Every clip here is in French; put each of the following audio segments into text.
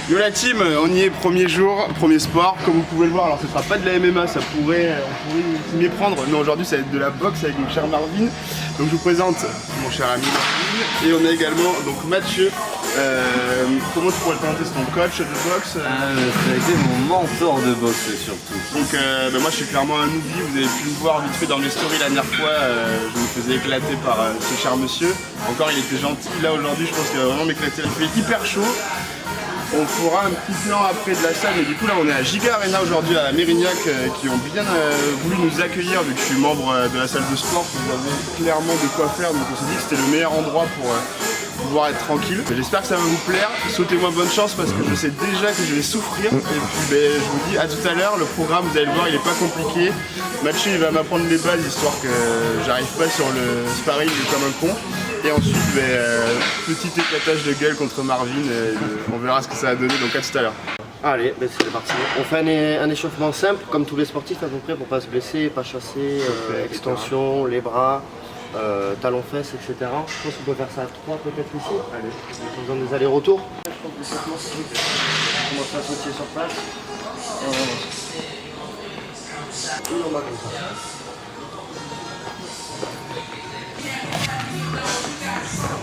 Yo la team, on y est, premier jour, premier sport, comme vous pouvez le voir. Alors ce sera pas de la MMA, ça on pourrait s'y méprendre, mais aujourd'hui ça va être de la boxe avec mon cher Marvin. Donc je vous présente mon cher ami Marvin, et on a également donc Mathieu. Comment tu pourrais le présenter, c'est ton coach de boxe? Ça a été mon mentor de boxe surtout. Donc moi je suis clairement un newbie, vous avez pu me voir vite fait dans mes stories la dernière fois, je me faisais éclater par ce cher monsieur. Encore il était gentil, là aujourd'hui je pense qu'il va vraiment m'éclater, il fait hyper chaud. On fera un petit plan après de la salle, mais du coup là on est à Giga Arena aujourd'hui à Mérignac qui ont bien voulu nous accueillir vu que je suis membre de la salle de sport. Vous avez clairement de quoi faire, donc on s'est dit que c'était le meilleur endroit pour pouvoir être tranquille. J'espère que ça va vous plaire, souhaitez-moi bonne chance parce que je sais déjà que je vais souffrir. Et puis je vous dis à tout à l'heure, le programme vous allez le voir il est pas compliqué. Mathieu il va m'apprendre les bases histoire que j'arrive pas sur le sparring comme un con. Et ensuite, petit éclatage de gueule contre Marvin, on verra ce que ça va donner, donc à tout à l'heure. Allez, c'est parti. On fait un échauffement simple, comme tous les sportifs à peu près, pour pas se blesser, pas chasser, extension, les bras, talons-fesses, etc. Je pense qu'on peut faire ça à 3 peut-être ici. Allez, en faisant des allers-retours. Je pense que l'échauffement c'est vite. On commence à sauter sur place. Et on va comme ça.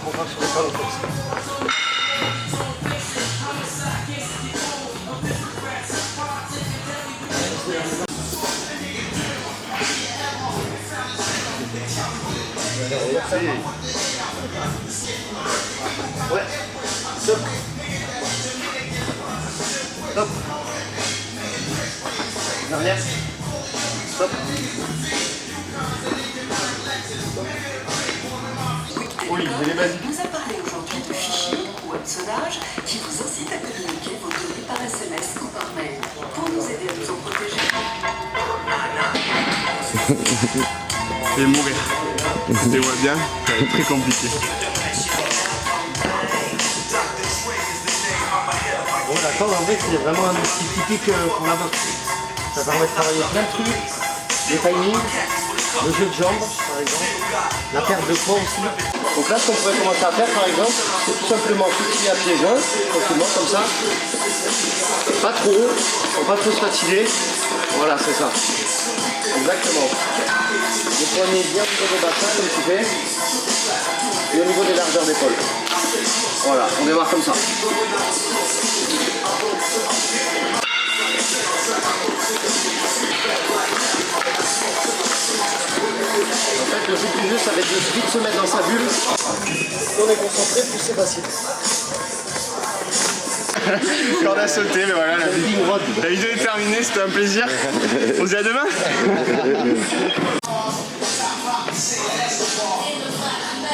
On va sur les talons-fesses. Ouais, stop. Stop. Dernière. Stop. Oui, j'ai les basiques. Nous a parlé aujourd'hui de fichiers ou hameçonnage qui vous incitent à communiquer vos données par SMS ou par mail. Pour nous aider à nous en protéger. Je vais mourir. Je les vois bien, ça va être très compliqué. Bon d'accord, en fait c'est vraiment un outil typique pour la boxe. Ça permet de travailler plein de trucs, le timing, le jeu de jambes par exemple, la perte de poids aussi. Donc là ce qu'on pourrait commencer à faire par exemple, c'est tout simplement soutenir à pieds joints, tranquillement comme ça. Pas trop haut, faut pas trop se fatiguer. Voilà c'est ça. Exactement. Vous prenez bien au niveau des bassins comme tu fais et au niveau des largeurs d'épaule. Voilà, on démarre comme ça. En fait, le but du jeu, ça va être de vite se mettre dans sa bulle. Plus on est concentré, plus c'est facile. Corde à sauter, mais voilà, la vidéo est terminée, c'était un plaisir. On se dit à demain.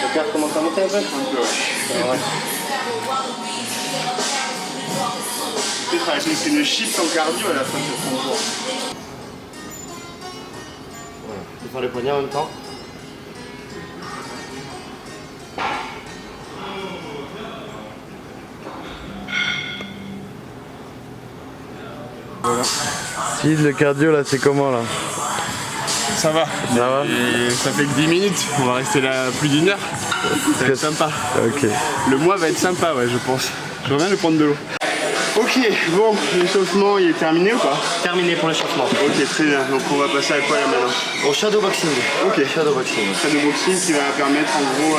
Le cœur commence à monter un peu. Ouais. Peut-être c'est une chip sans cardio à la fin de ce jour. Voilà, je vais faire les poignets en même temps. Voilà. Steve, le cardio là, c'est comment là? Ça va. Ça va? Et ça fait que 10 minutes, on va rester là plus d'1 heure. Ça va être sympa. Ok. Le mois va être sympa, ouais, je pense. Je reviens de prendre de l'eau. Ok, bon, l'échauffement il est terminé ou pas? Terminé pour l'échauffement. Ok, très bien. Donc on va passer à quoi là maintenant? Au shadow boxing. Ok. Shadow boxing. Shadow boxing qui va permettre en gros,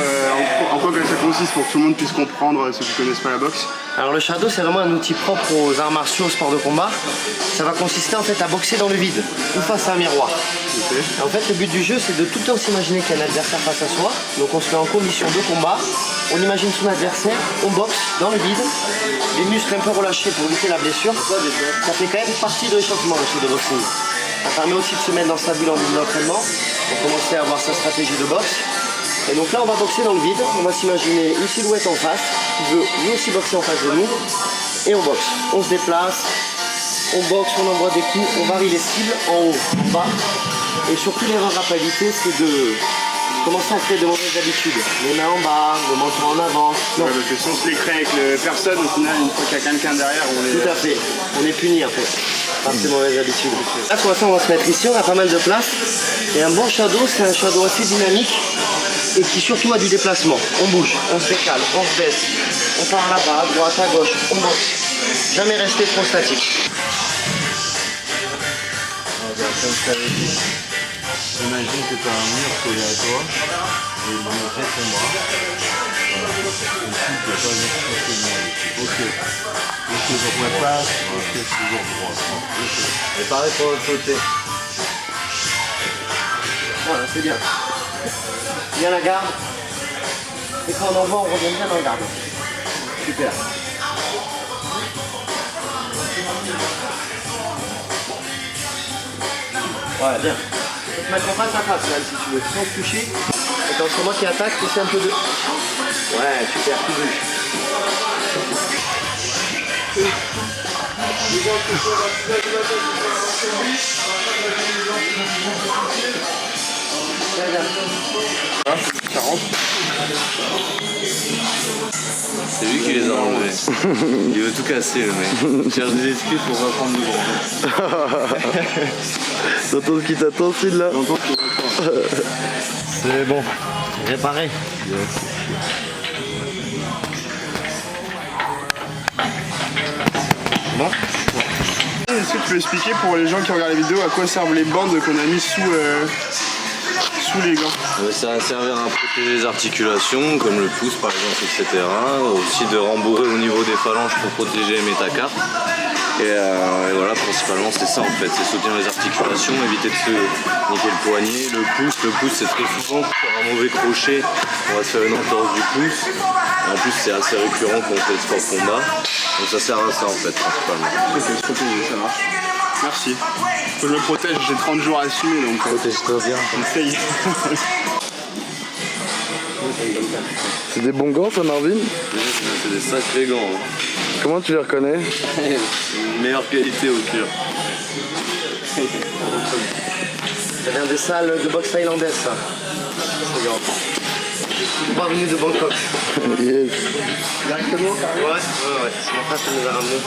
en quoi que ça consiste pour que tout le monde puisse comprendre ceux qui connaissent pas la boxe. Alors le shadow c'est vraiment un outil propre aux arts martiaux, aux sports de combat. Ça va consister en fait à boxer dans le vide ou face à un miroir. Okay. En fait le but du jeu c'est de tout le temps s'imaginer qu'il y a un adversaire face à soi. Donc on se met en condition de combat, on imagine son adversaire, on boxe dans le vide, les muscles un peu relâchés pour éviter la blessure. Ça fait quand même partie de l'échauffement le shadow boxing. Ça permet aussi de se mettre dans sa bulle en vue d'entraînement pour commencer à avoir sa stratégie de boxe. Et donc là on va boxer dans le vide, on va s'imaginer une silhouette en face qui veut lui aussi boxer en face de nous et on boxe. On se déplace, on boxe, on envoie des coups, on varie les cibles en haut, en bas. Et surtout l'erreur à pas éviter c'est de commencer à créer de mauvaises habitudes. Les mains en bas, le menton en avant. Non. Ouais, parce que si on se les crée avec personne, au final une fois qu'il y a quelqu'un derrière, on est... Tout à fait, on est puni après par ces mauvaises habitudes. Là pour l'instant on va se mettre ici, on a pas mal de place. Et un bon shadow c'est un shadow assez dynamique et qui surtout a du déplacement. On bouge, on se décale, on se baisse, on part là-bas, à droite, à gauche, on boxe. jamais rester trop statique. Comme je t'avais dit, imagine que tu as un mur collé à toi et il montrait ton bras. Voilà. Et puis tu ne dois pas venir chercher le mur. Ok. Ok, donc ma place, ok, c'est toujours droit. Ok. Et pareil pour l'autre côté. Voilà, c'est bien. Bien la garde. Et quand on envoie, on revient bien en garde. Super. Voilà, bien. Tu peux te mettre en face à face, là, si tu veux, sans te toucher. Et quand c'est moi qui attaque, tu essaies un peu de... Ouais, super, tu bouges. Ça rentre. C'est lui qui les a enlevés. Il veut tout casser le mec. Il cherche des excuses pour pas prendre de gros. T'entends ce qui t'attend, Sid, là? C'est bon. Réparé. Bon. Est-ce que tu peux expliquer pour les gens qui regardent la vidéo à quoi servent les bandes qu'on a mis sous les gants? Ça va servir à protéger les articulations, comme le pouce par exemple, etc. Aussi de rembourrer au niveau des phalanges pour protéger les métacarpes. Et voilà, principalement c'est ça en fait, c'est soutenir les articulations, éviter de se niquer le poignet, le pouce c'est très souvent pour un mauvais crochet, on va se faire une entorse du pouce. Et en plus c'est assez récurrent quand on fait le sport combat, donc ça sert à ça en fait principalement. Ok, se protéger, ça marche. Merci. Faut que je me protège, j'ai 30 jours à assumer donc Protège-toi bien. essaye. C'est des bons gants, ça, Marvin? C'est des sacrés gants. Hein. Comment tu les reconnais? Meilleure qualité au cuir. Ça vient des salles de boxe thaïlandaise, ça. Regarde. Pas venu de Bangkok. Yes. Directement, carrément. Ouais. C'est mon frère qui nous a ramenés.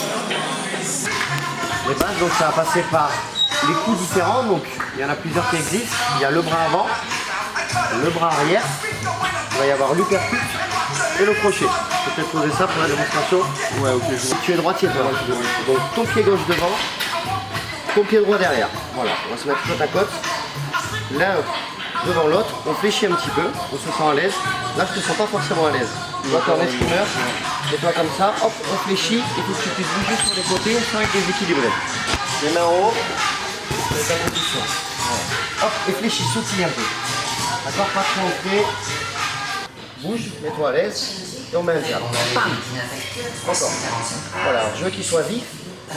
Les bases, donc ça va passer par les coups différents. Donc il y en a plusieurs qui existent. Il y a le bras avant, le bras arrière. Il va y avoir l'uppercut et le crochet. Je vais peut-être poser ça pour la démonstration. Ouais, ok, je vois. Tu es droitier, toi. Donc ton pied gauche devant, ton pied droit derrière. Voilà, on va se mettre côte à côte. L'un devant l'autre, on fléchit un petit peu, on se sent à l'aise. Là, je te sens pas forcément à l'aise. Toi, tu es en escrimeur, et toi comme ça, hop, on fléchit, et faut que tu puisses bouger sur les côtés sans être déséquilibré. Les mains en haut, c'est ta position. Voilà. Hop, et fléchis, sautille un peu. D'accord, pas trop ancré. Bouge, mets-toi à l'aise, et on met un diable. Bam. Encore. Voilà, je veux qu'il soit vif.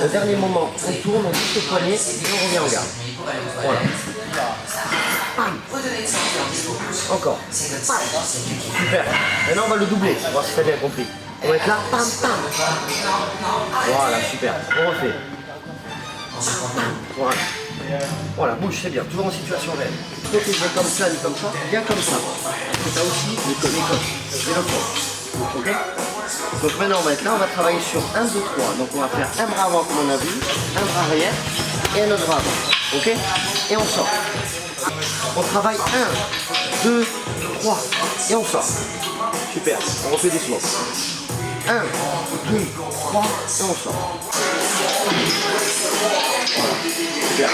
Au dernier moment, on tourne, on touche le poignet, et on revient en garde. Voilà. Bam. Encore. Bam. Super. Maintenant, on va le doubler, pour voir si tu as bien compris. On va être là. Pam, pam. Voilà, super. On refait. Voilà. Voilà, bouge, c'est bien. Toujours en situation réelle. Protégé comme ça, ni comme ça. Bien comme ça. C'est ça aussi, les côtes. Et le fond. Ok. Donc maintenant, on va être là. On va travailler sur 1, 2, 3. Donc on va faire un bras avant, comme on a vu. Un bras arrière. Et un autre bras avant. Ok. Et on sort. On travaille 1, 2, 3 et on sort. Super, on refait doucement. 1, 2, 3 et on sort. Voilà, super.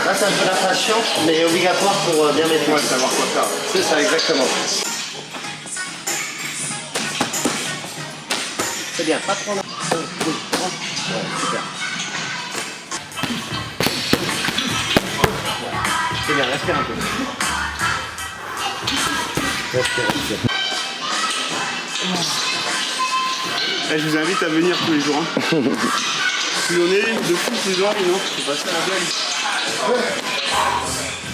Là c'est un peu la patience, mais obligatoire pour bien maîtriser. Savoir quoi faire. C'est ça, exactement. C'est bien, pas trop. 1, 2, 3. Ouais, super. C'est bien, respire un peu. Respire. Je vous invite à venir tous les jours. Hein. Plus on est de fou, plus on est, non? C'est pas ça la blague.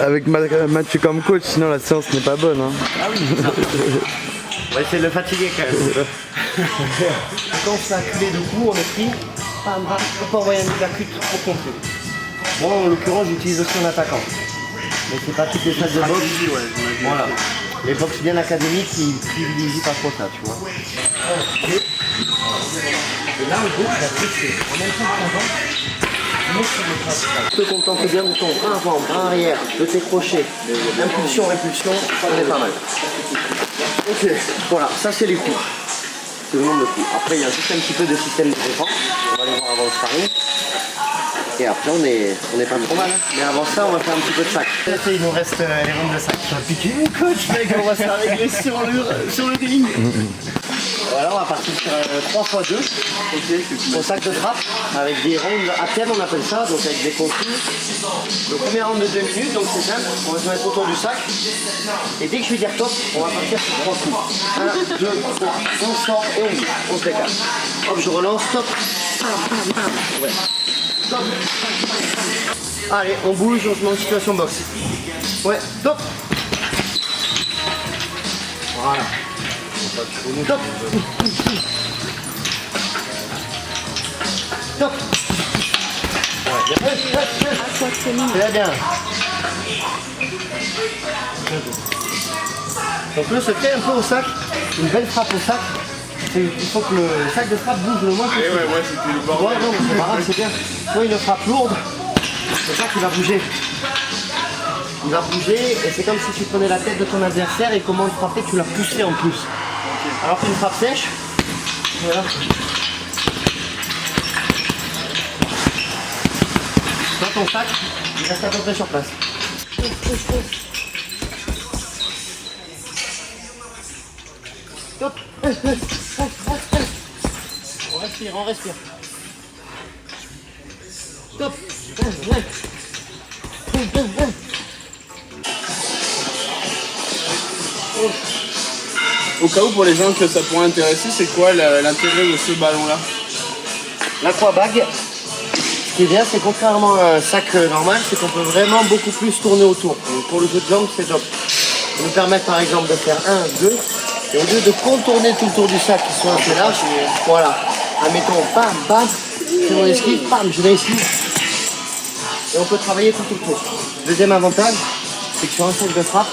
Avec Mathieu comme coach, sinon la séance n'est pas bonne. Hein. Ah oui, on va essayer de le fatiguer quand même. Quand on fait un culé de coups, on est pris, bam, bam, on peut envoyer un uppercut au complet. Moi en l'occurrence j'utilise aussi un attaquant. Mais c'est pas toutes les salles de boxe. Ouais, j'imagine. Voilà. Les box bien académiques qui privilégient pas trop ça, tu vois. Et là, le gauche va tester. En même temps qu'on monte sur le bras. Tu te contentes bien de ton bras avant, bras arrière, de tes crochets. Impulsion, répulsion, on est pas mal. Ok, voilà, ça c'est les coups. C'est le nombre de coups. Après, il y a juste un petit peu de système de défense. On va aller voir avant sparring. Et après on est pas trop mal. Mais avant ça on va faire un petit peu de sac. Il nous reste les rondes de sac. Tu vas piquer mon coach mec, on va se faire régler sur le ring. Voilà, on va partir sur 3 x 2 au sac de frappe avec des rondes à thème on appelle ça, donc avec des consignes. Le premier round de 2 minutes, donc c'est simple, on va se mettre autour du sac et dès que je vais dire top, on va partir sur 3 coups. 1, 2, 3, on sort et on bouge, on se décale. Hop, je relance, top, bam, bam, bam, ouais. Top. Allez, on bouge, on se met en situation boxe. Ouais, top. Voilà. Top. Top. Ouais, très bien. Donc le secret un peu au sac, une belle frappe au sac. Il faut que le sac de frappe bouge le moins possible. Et ouais, moi c'était le bordel. Ouais, non, c'est pas grave, c'est bien. Soit une frappe lourde, le sac il va bouger. Il va bouger et c'est comme si tu prenais la tête de ton adversaire et comment le frapper, tu la poussais en plus. Alors qu'une frappe sèche, voilà. Dans ton sac, il reste à peu près sur place. Top. On respire. Top. Au cas où pour les gens que ça pourrait intéresser, c'est quoi l'intérêt de ce ballon-là? L'aquabag, ce qui est bien, c'est contrairement à un sac normal, c'est qu'on peut vraiment beaucoup plus tourner autour. Donc pour le jeu de jambes, c'est top. Ça va nous permettre par exemple de faire 1, 2, et au lieu de contourner tout le tour du sac qui soit assez large, voilà. Admettons, bam, bam, c'est mon esquive, bam, je vais ici. Et on peut travailler tout autour. Deuxième avantage, c'est que sur un sac de frappe,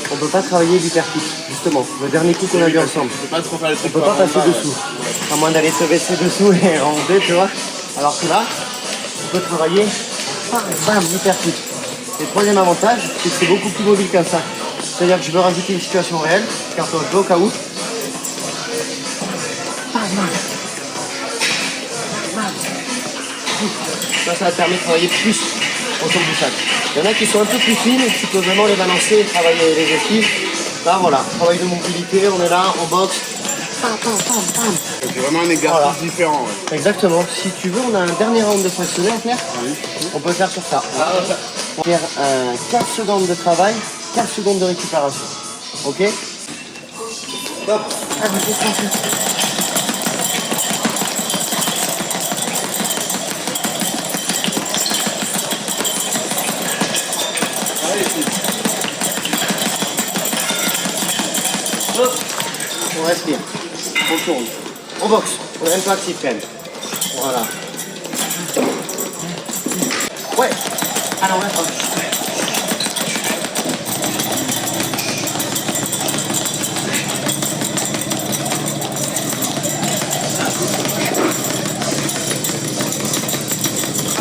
on ne peut pas travailler l'hyperkick, justement. Le dernier coup qu'on a vu ensemble. On peut pas trop faire les On trucs. peut pas passer dessous. À moins d'aller se baisser dessous et remonter, tu vois. Alors que là, on peut travailler, bam, bam, l'hyperkick. Et le troisième avantage, c'est que c'est beaucoup plus mobile qu'un sac. C'est-à-dire que je veux rajouter une situation réelle, carton au cas où. Bam, bam. Ça va permettre de travailler plus autour du sac. Il y en a qui sont un peu plus fines, tu peux vraiment les balancer et travailler les esquives. Là voilà, travail de mobilité, on est là, on boxe. Pam, pam, pam, pam. C'est vraiment un exercice différent. Ouais. Exactement. Si tu veux, on a un dernier round de fractionné à faire. On peut faire sur ça. On va faire 15 secondes de travail, 15 secondes de récupération. Ok? Hop. Hop. On respire. On tourne. On boxe. On est un peu actif quand même. Voilà. Ouais. Alors maintenant.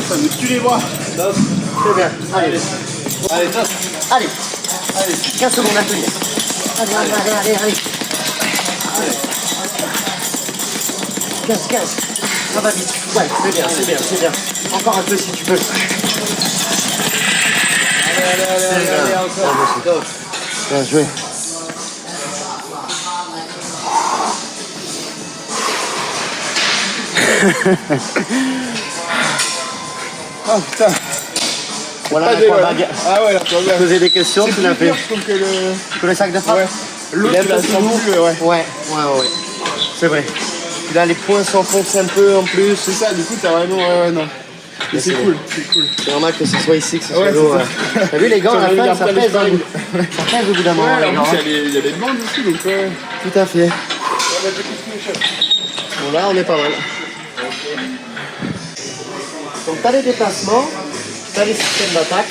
Ça me tue les bras. Top. Très bien. Allez. Allez, top. Allez. Allez. 15 secondes à tenir. Allez. 15. Ça va vite. Ouais, c'est bien. Encore un peu si tu peux. Allez, encore. Top. Bien joué. Oh putain. Voilà Pas l'aquabag. Ah ouais, l'aquabag. Poser des questions, C'est tu plus l'as fait. dur, je trouve que le sac de frappe. Ouais. L'autre, Il est un tu la peu sens plus plus, ouais. Ouais. C'est vrai. Là, les points s'enfoncent un peu en plus. C'est ça, du coup, t'as vraiment. Ouais, non. Mais c'est cool. C'est normal que ce soit ici, que ce soit Ouais, l'eau. c'est ça. T'as vu les gants, à la fin, ça pèse. Hein. Ça pèse au bout d'un moment. Ouais, les en gants, plus, hein. il y a des bandes aussi, donc ouais. Tout à fait. Bon, là, on est pas mal. Donc, t'as les déplacements, t'as les systèmes d'attaque.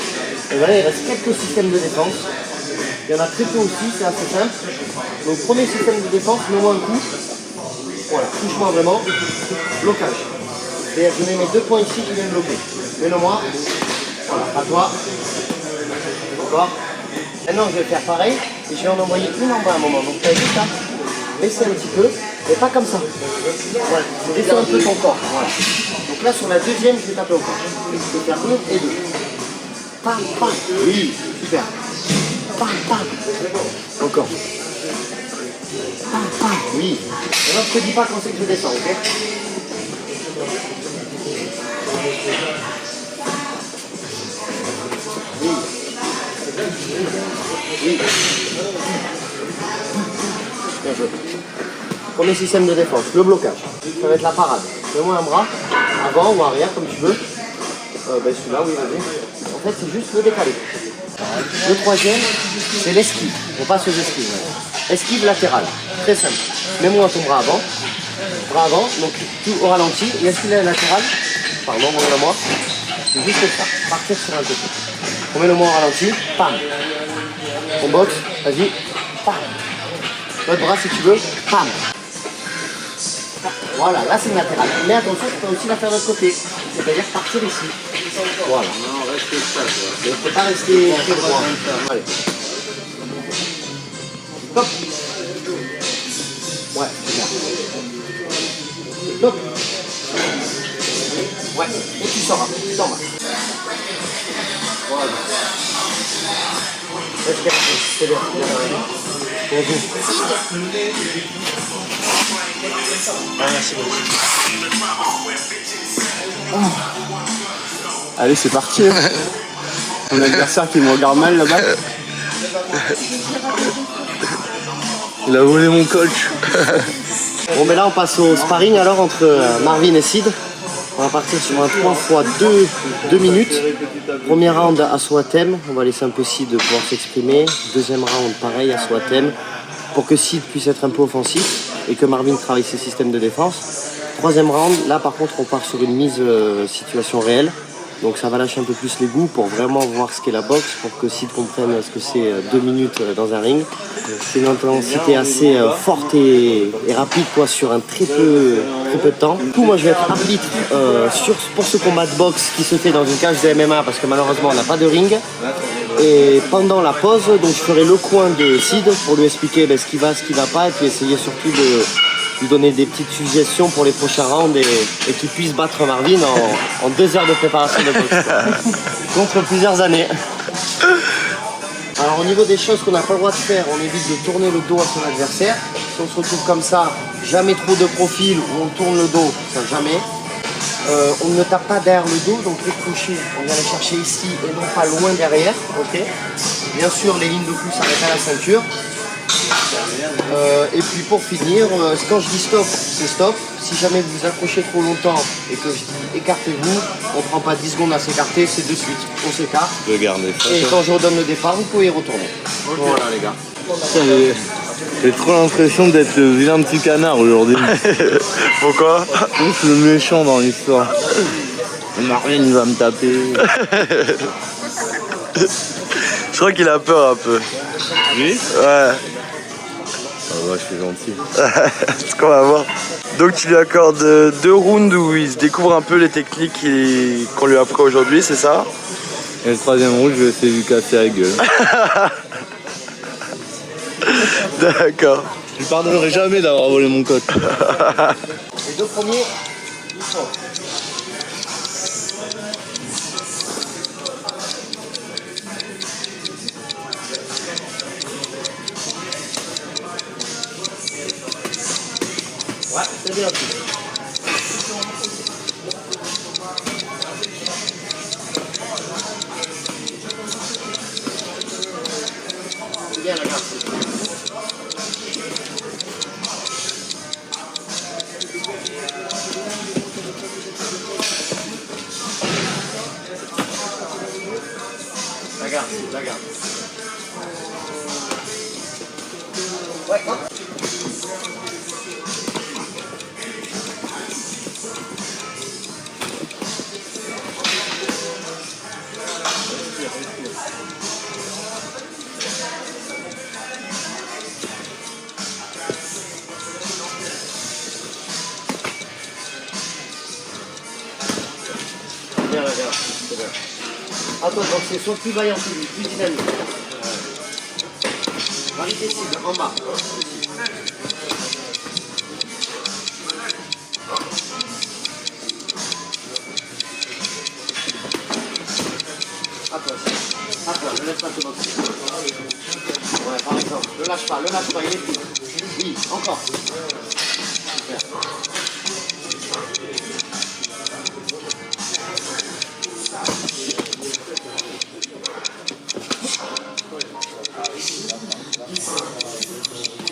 Et voilà, il reste quelques systèmes de défense. Il y en a très peu aussi, c'est assez simple. Donc, premier système de défense, mets-moi un coup. Voilà, touche-moi vraiment. Blocage. C'est-à-dire que je mets mes 2 points ici qui viennent bloquer. Mets-le-moi. Voilà, à toi. D'accord. Maintenant, je vais faire pareil et je vais en envoyer une en bas à un moment. Donc, tu as juste à baisser un petit peu. Mais pas comme ça. Voilà, tu descends un peu ton corps. Voilà. Donc là, sur la deuxième, je vais taper au corps. Je peux faire 1 et 2. Pam, pam. Oui, super. Pam, pam. Encore. Pam, pam. Oui. Maintenant, je te dis pas quand c'est que je descends, ok? Oui. Oui. Bien joué. Premier système de défense, le blocage. Ça va être la parade. Fais-moi un bras, avant ou arrière, comme tu veux. Celui-là, oui, vas-y. En fait, c'est juste le décaler. Le troisième, c'est l'esquive. On passe aux esquives. Esquive latérale. Très simple. Mets-moi ton bras avant, donc tout au ralenti. Et esquive latérale. Pardon, regarde-moi. C'est juste ça. Partir sur un côté. On met le bras au ralenti. Pam. On boxe. Vas-y. Pam. L'autre bras si tu veux. Pam. Voilà, là c'est le latéral. Mais attention, tu peux aussi la faire de l'autre côté. C'est-à-dire partir ici. Voilà. Non, reste stable. Il ne faut pas rester très droit. Allez. Hop. Ouais, c'est bien. Hop. Ouais, et tu sors. Tu t'en vas. Voilà. C'est bien. Bonjour. Ah, merci beaucoup. Oh. Allez, c'est parti. Mon adversaire qui me regarde mal là-bas. Il a volé mon coach. Bon, mais là on passe au sparring alors entre Marvin et Sid. On va partir sur un 3 x 2 minutes. Premier round à soi thème, on va laisser un peu Sid pouvoir s'exprimer. Deuxième round pareil à soi thème, pour que Sid puisse être un peu offensif et que Marvin travaille ses systèmes de défense. Troisième round, là par contre on part sur une mise situation réelle. Donc ça va lâcher un peu plus les goûts pour vraiment voir ce qu'est la boxe, pour que Sid comprenne ce que c'est 2 minutes dans un ring. C'est une intensité assez forte et rapide quoi, sur un très peu de temps. Du coup moi je vais être arbitre pour ce combat de boxe qui se fait dans une cage de MMA parce que malheureusement on n'a pas de ring. Et pendant la pause, donc je ferai le coin de Sid pour lui expliquer ce qui va pas et puis essayer surtout de lui donner des petites suggestions pour les prochains rounds et qu'il puisse battre Marvin en 2 heures de préparation de boxe. Contre plusieurs années. Alors au niveau des choses qu'on n'a pas le droit de faire, on évite de tourner le dos à son adversaire. Si on se retrouve comme ça, jamais trop de profil où on tourne le dos, ça jamais. On ne tape pas derrière le dos, donc les crochets, on vient les chercher ici et non pas loin derrière. Okay. Bien sûr, les lignes de coups s'arrêtent à la ceinture. Et puis pour finir, quand je dis stop, c'est stop. Si jamais vous vous accrochez trop longtemps et que je dis écartez-vous, on ne prend pas 10 secondes à s'écarter, c'est de suite, on s'écarte. Et quand je redonne le départ, vous pouvez y retourner. Okay. Voilà les gars. J'ai trop l'impression d'être le vilain petit canard aujourd'hui. Pourquoi? Je suis le méchant dans l'histoire. Marvin va me taper. Je crois qu'il a peur un peu. Oui? Ouais. Ah ouais, je suis gentil. C'est ce qu'on va voir. Donc tu lui accordes 2 rounds où il se découvre un peu les techniques qu'on lui apprend aujourd'hui, c'est ça? Et le 3e round, je vais essayer de lui casser la gueule. D'accord. Je lui pardonnerai jamais d'avoir volé mon coach. Les 2 premiers, ils sont. Ouais, c'est bien. C'est bien la garde. La garde. Ouais, hop. Bien la garde, c'est bien. Attends, donc c'est soit plus vaillant, plus dynamique. Gravité cible, en bas. À toi, ne laisse pas te boxer. Ouais, par exemple, le lâche pas, il est pris. Oui, encore. Super.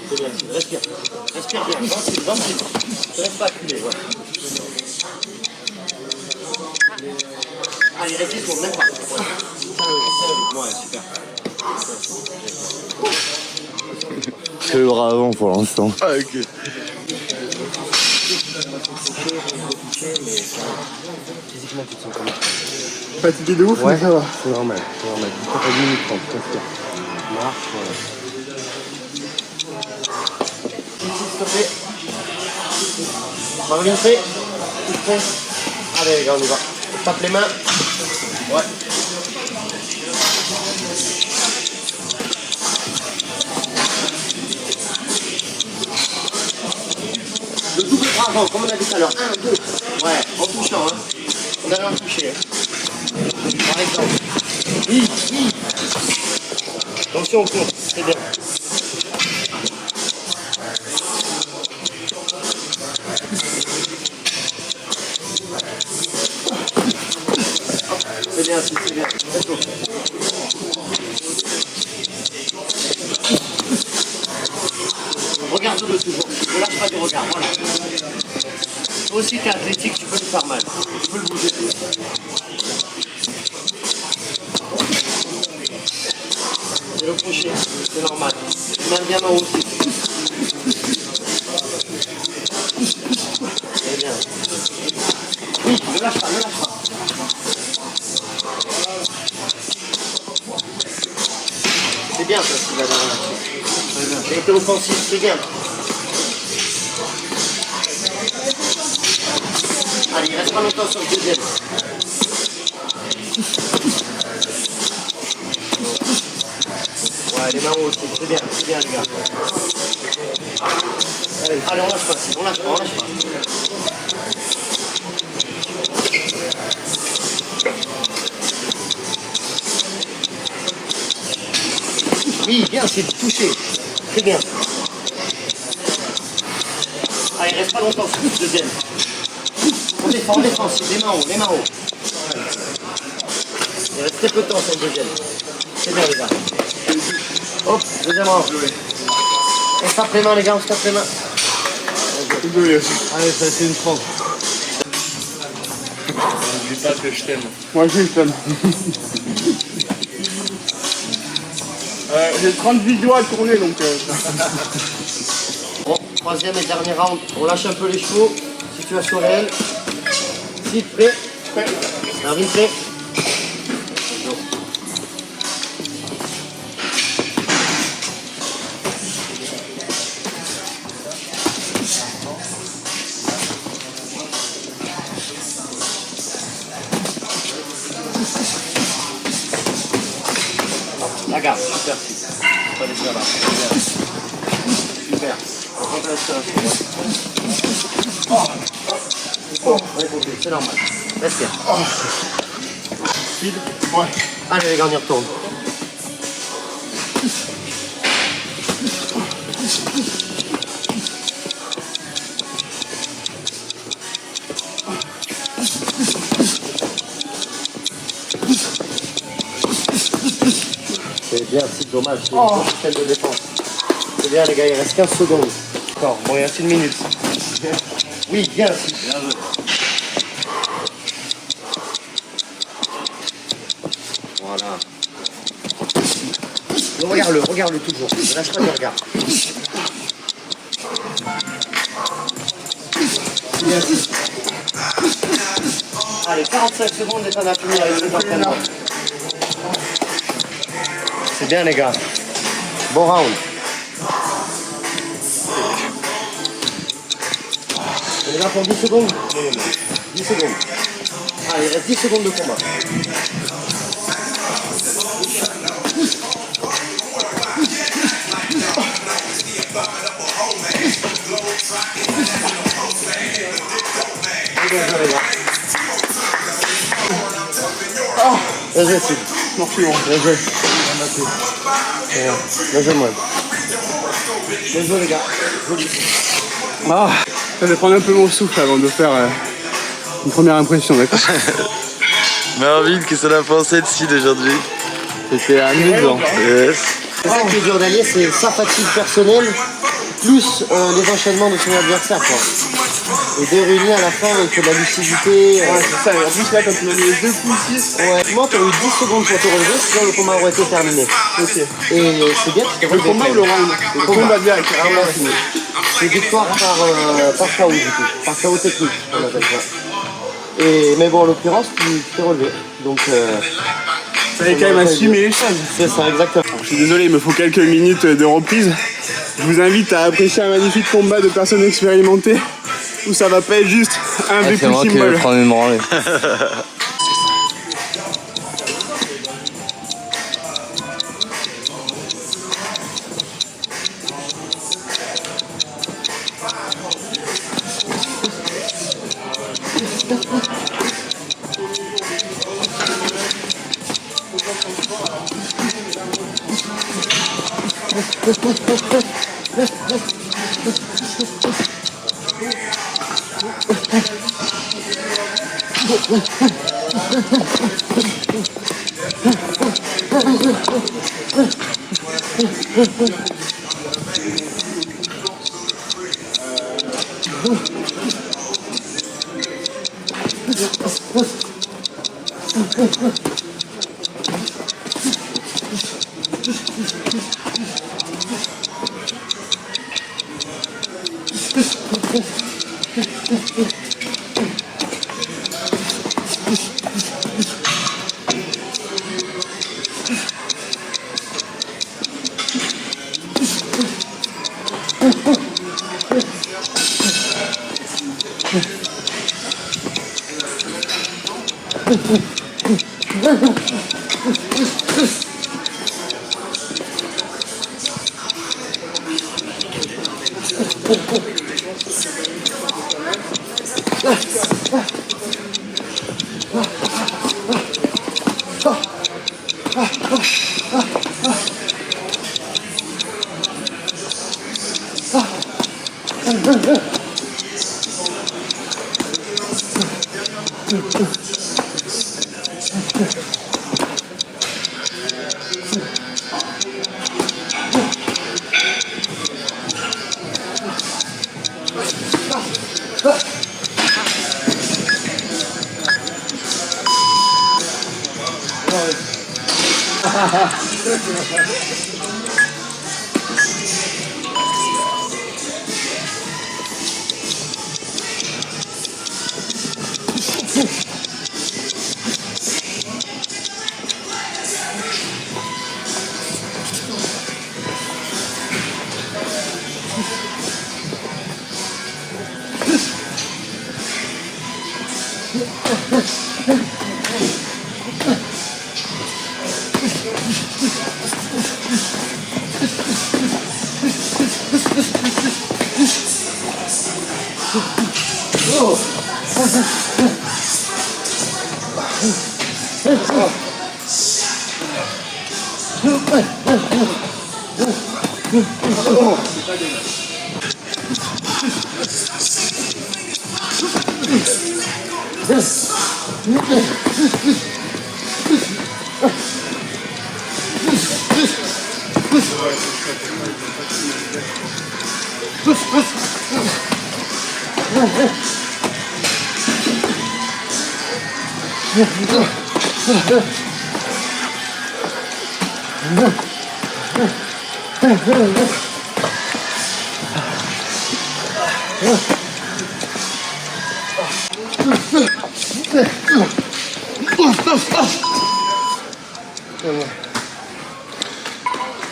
C'est bien, respire. Respire bien, ventile. Ne laisse pas culer, ouais. Allez, reste 10 secondes, même pas. Ouais, super. Que le bras avant pour l'instant. Ah, ok. Physiquement, tu te sens comment? Fatigué de ouf, Ouais, mais ça va. c'est normal. Ça fait 10 minutes 30, respire. Marche, voilà. S'il te plaît. Reviens fait. Allez les gars, on y va. On tape les mains. Ouais. Le double bras avant, comme on a dit tout à l'heure. 1, 2. Ouais, en touchant. Hein. On allait en toucher. Hein. Par exemple. Oui. Attention au cours, c'est bien. C'est bien, c'est bien. Let's go. Regarde-le toujours. Ne lâche pas du regard. Voilà. Toi aussi, tu es athlétique, tu peux lui faire mal. Tu peux le bouger. C'est le crochet, c'est normal. Tu mets bien en haut aussi. C'est bien. Oui, ne lâche pas. C'est bien ça, ce qu'il va dans là-dessus. J'ai été offensif, c'est bien. Allez, il reste pas longtemps sur le deuxième. Ouais, les mains haut aussi, c'est bien les gars. Allez, on lâche pas, on lâche pas. Oui, bien, c'est touché. C'est bien. Allez, reste pas longtemps sur le deuxième. On défend, c'est les mains haut. Il reste très peu de temps sur le deuxième. C'est bien les gars. Hop, deuxième rang. On se tape les mains les gars, on se tape les mains. Désolé. Allez, ça c'est une France. N'oublie pas que je t'aime. Moi aussi, je t'aime. J'ai 38 vidéos à tourner donc. Bon, troisième et dernier round. On lâche un peu les chevaux. Situation réelle. Sid prêt. Marvin prêt. La garde, super. Pas laisser là-bas. Super. On compte la respiration. Ouais, c'est normal. Respire. Speed. Ouais. Allez les gars, on y retourne. C'est bien, c'est dommage, c'est un système de défense. C'est bien les gars, il reste 15 secondes. Encore, bon il reste 1 minute. Oui, bien, si. Bien joué. Voilà. Regarde-le toujours. Ne lâche pas le regard. Bien, si. Allez, 45 secondes et ça va finir avec le entraînement. C'est bien les gars. Bon round. On est là pour 10 secondes. 10 secondes. Allez, il reste 10 secondes de combat. Vas-y, Morfiment. Bien joué. Bien joué, moi. Bien joué, les gars. Joli. Ah, je vais prendre un peu mon souffle avant de faire une première impression, d'accord? Marvin, qu'est-ce qu'on a pensé de Sid aujourd'hui? C'était amusant. Yes. C'est ça qui est dur d'allier, c'est sa fatigue personnelle, plus les enchaînements de son adversaire, quoi. Les deux réunis à la fin, il faut de la lucidité. Ouais, c'est ça, et en plus là, quand tu m'as mis les deux coups ici, Ouais, moi, t'as eu 10 secondes pour te relever, sinon le combat aurait été terminé. ok. Et c'est bien, tu t'es Le relevé. combat ou le round? Le combat direct, Ah ouais, fini. C'est victoire par KO, du coup. Par KO technique, on appelle ça. Mais bon, en l'occurrence, tu t'es relevé. Donc, fallait quand même assumer les choses. c'est ça, exactement. Je suis désolé, il me faut quelques minutes de reprise. Je vous invite à apprécier un magnifique combat de personnes expérimentées où ça va pas être juste un vrai C'est moi punching qui vais ball. prendre une branlée.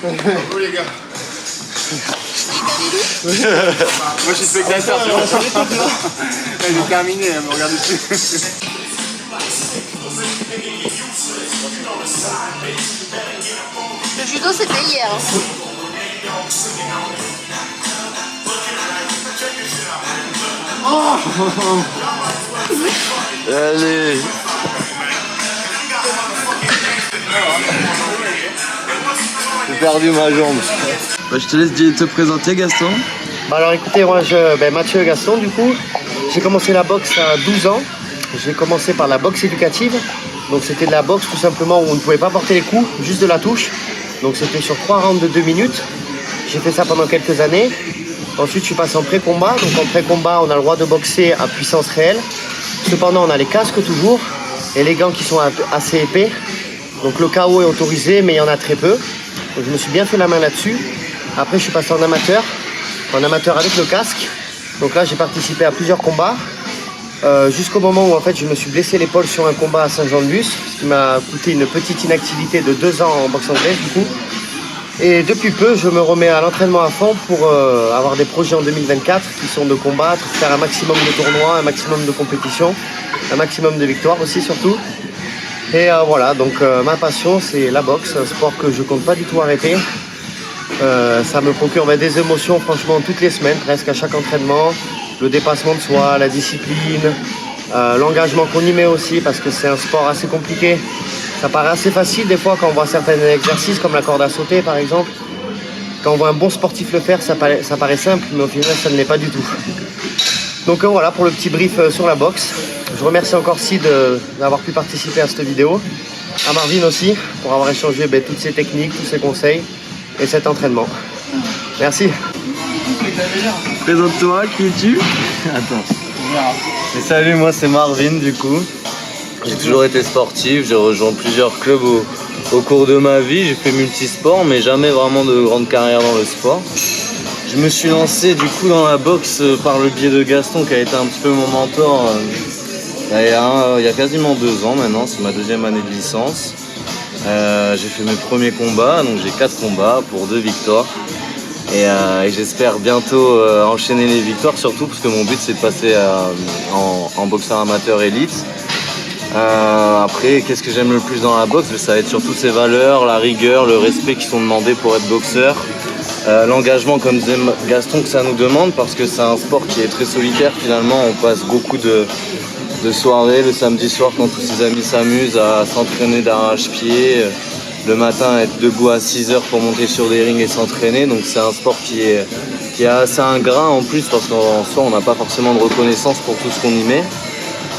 Bravo les gars. Moi je suis spectateur, tu vois. J'ai terminé, elle me regarde dessus. Le judo c'était hier. Allez. J'ai perdu ma jambe. Bah, je te laisse te présenter, Gaston. Bah alors écoutez, moi Mathieu Gaston du coup, j'ai commencé la boxe à 12 ans. J'ai commencé par la boxe éducative. Donc c'était de la boxe tout simplement où on ne pouvait pas porter les coups, juste de la touche. Donc c'était sur 3 rounds de 2 minutes. J'ai fait ça pendant quelques années. Ensuite je suis passé en pré-combat. Donc en pré-combat on a le droit de boxer à puissance réelle. Cependant on a les casques toujours et les gants qui sont assez épais. Donc le KO est autorisé mais il y en a très peu. Donc je me suis bien fait la main là-dessus. Après je suis passé en amateur avec le casque. Donc là j'ai participé à plusieurs combats. Jusqu'au moment où en fait je me suis blessé l'épaule sur un combat à Saint-Jean-de-Luz, ce qui m'a coûté une petite inactivité de 2 ans en boxe anglaise du coup. Et depuis peu je me remets à l'entraînement à fond pour avoir des projets en 2024 qui sont de combattre, faire un maximum de tournois, un maximum de compétitions, un maximum de victoires aussi surtout. Et voilà, donc ma passion c'est la boxe, un sport que je compte pas du tout arrêter. Ça me procure des émotions franchement toutes les semaines, presque à chaque entraînement. Le dépassement de soi, la discipline, l'engagement qu'on y met aussi parce que c'est un sport assez compliqué. Ça paraît assez facile des fois quand on voit certains exercices comme la corde à sauter par exemple. Quand on voit un bon sportif le faire, ça paraît simple mais au final ça ne l'est pas du tout. Donc voilà pour le petit brief sur la boxe. Je remercie encore Sid d'avoir pu participer à cette vidéo. À Marvin aussi pour avoir échangé toutes ces techniques, tous ces conseils et cet entraînement. Merci. Présente-toi, qui es-tu? Attends. Et salut, moi c'est Marvin du coup. J'ai toujours été sportif, j'ai rejoint plusieurs clubs au cours de ma vie. J'ai fait multisport mais jamais vraiment de grande carrière dans le sport. Je me suis lancé du coup dans la boxe par le biais de Gaston qui a été un petit peu mon mentor il y a quasiment 2 ans maintenant, c'est ma 2e année de licence. J'ai fait mes premiers combats, donc j'ai 4 combats pour 2 victoires. Et j'espère bientôt enchaîner les victoires, surtout parce que mon but c'est de passer en boxeur amateur élite. Après, qu'est-ce que j'aime le plus dans la boxe? Ça va être surtout ses valeurs, la rigueur, le respect qui sont demandés pour être boxeur. L'engagement, comme disait Gaston, que ça nous demande, parce que c'est un sport qui est très solitaire finalement. On passe beaucoup de soirées le samedi soir quand tous ses amis s'amusent à s'entraîner d'arrache-pied. Le matin, être debout à 6 heures pour monter sur des rings et s'entraîner. Donc c'est un sport qui est assez ingrat en plus parce qu'en soi, on n'a pas forcément de reconnaissance pour tout ce qu'on y met.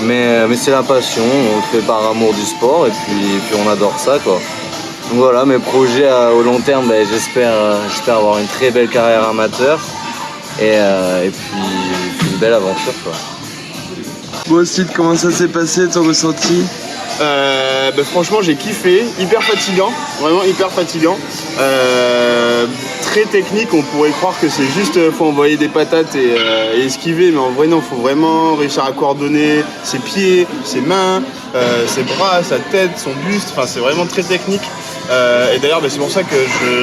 Mais c'est la passion, on le fait par amour du sport et puis on adore ça quoi. Donc voilà, mes projets au long terme, j'espère avoir une très belle carrière amateur et puis une belle aventure quoi. Bon, Sid, comment ça s'est passé, ton ressenti? Franchement j'ai kiffé, hyper fatigant, vraiment hyper fatigant. Très technique, on pourrait croire que c'est juste faut envoyer des patates et esquiver, mais en vrai non, faut vraiment réussir à coordonner ses pieds, ses mains, ses bras, sa tête, son buste, enfin c'est vraiment très technique. Et d'ailleurs c'est pour ça que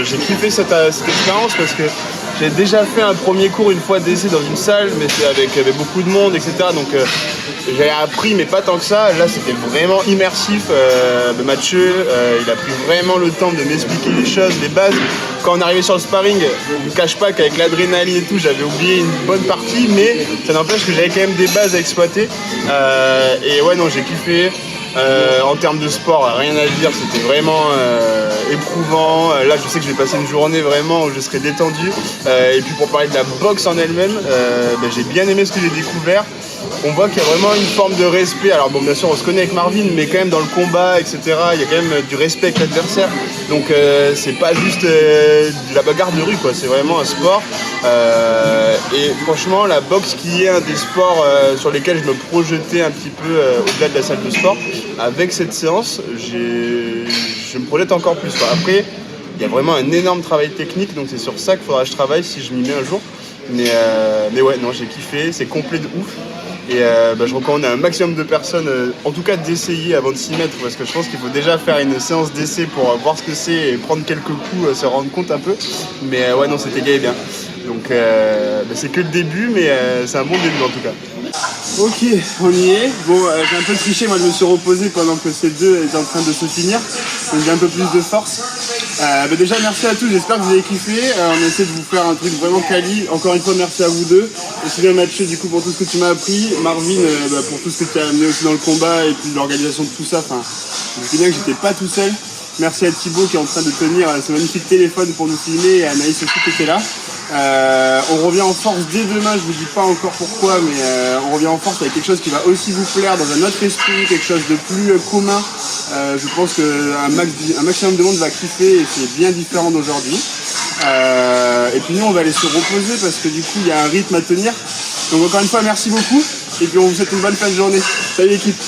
j'ai kiffé cette expérience parce que j'ai déjà fait un premier cours une fois d'essai dans une salle, mais c'est avec beaucoup de monde, etc. Donc j'avais appris, mais pas tant que ça. Là, c'était vraiment immersif. Mathieu, il a pris vraiment le temps de m'expliquer les choses, les bases. Quand on arrivait sur le sparring, je ne vous cache pas qu'avec l'adrénaline et tout, j'avais oublié une bonne partie, mais ça n'empêche que j'avais quand même des bases à exploiter. Et ouais, non, j'ai kiffé. En termes de sport, rien à dire, c'était vraiment éprouvant. Là, je sais que je vais passer une journée vraiment où je serai détendu. Et puis pour parler de la boxe en elle-même, j'ai bien aimé ce que j'ai découvert. On voit qu'il y a vraiment une forme de respect. Alors bon, bien sûr, on se connaît avec Marvin, mais quand même dans le combat, etc., il y a quand même du respect avec l'adversaire. Donc c'est pas juste de la bagarre de rue, quoi. C'est vraiment un sport. Et franchement, la boxe qui est un des sports sur lesquels je me projetais un petit peu au-delà de la salle de sport, avec cette séance, je me projette encore plus. Après, il y a vraiment un énorme travail technique, donc c'est sur ça qu'il faudra que je travaille si je m'y mets un jour. Mais ouais, non, j'ai kiffé, c'est complet de ouf. Et je recommande à un maximum de personnes, en tout cas d'essayer avant de s'y mettre, parce que je pense qu'il faut déjà faire une séance d'essai pour voir ce que c'est et prendre quelques coups, se rendre compte un peu. Mais ouais, non, c'était gay et bien. Donc c'est que le début, mais c'est un bon début en tout cas. Ok, on y est. Bon, j'ai un peu triché, moi je me suis reposé pendant que ces deux étaient en train de se finir. Donc j'ai un peu plus de force. Déjà merci à tous, j'espère que vous avez kiffé. On essaie de vous faire un truc vraiment quali. Encore une fois merci à vous deux. Aussi bien Mathieu du coup pour tout ce que tu m'as appris. Marvin pour tout ce que tu as amené aussi dans le combat et puis l'organisation de tout ça. Enfin, je me dis bien que j'étais pas tout seul. Merci à Thibaut qui est en train de tenir ce magnifique téléphone pour nous filmer et à Anaïs aussi qui était là. On revient en force dès demain, je vous dis pas encore pourquoi, mais on revient en force avec quelque chose qui va aussi vous plaire dans un autre esprit, quelque chose de plus commun. Je pense qu'un maximum de monde va kiffer et c'est bien différent d'aujourd'hui. Et puis nous on va aller se reposer parce que du coup il y a un rythme à tenir. Donc encore une fois merci beaucoup et puis on vous souhaite une bonne fin de journée. Salut l'équipe.